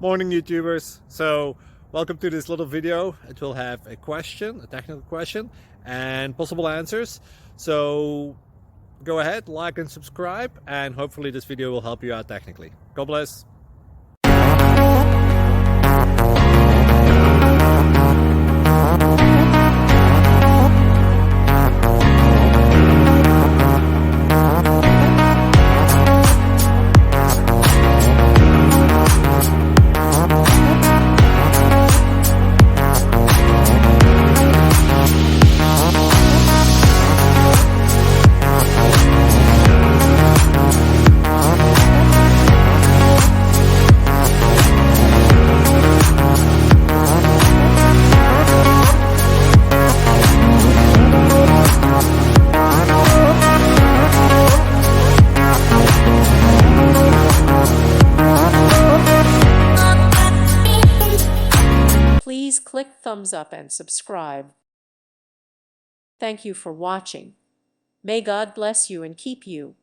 Morning, YouTubers. So welcome to this little video. It will have a question, a technical question, and possible answers. So go ahead, like and subscribe, and hopefully this video will help you out technically. God bless. Please click thumbs up and subscribe. Thank you for watching. May God bless you and keep you.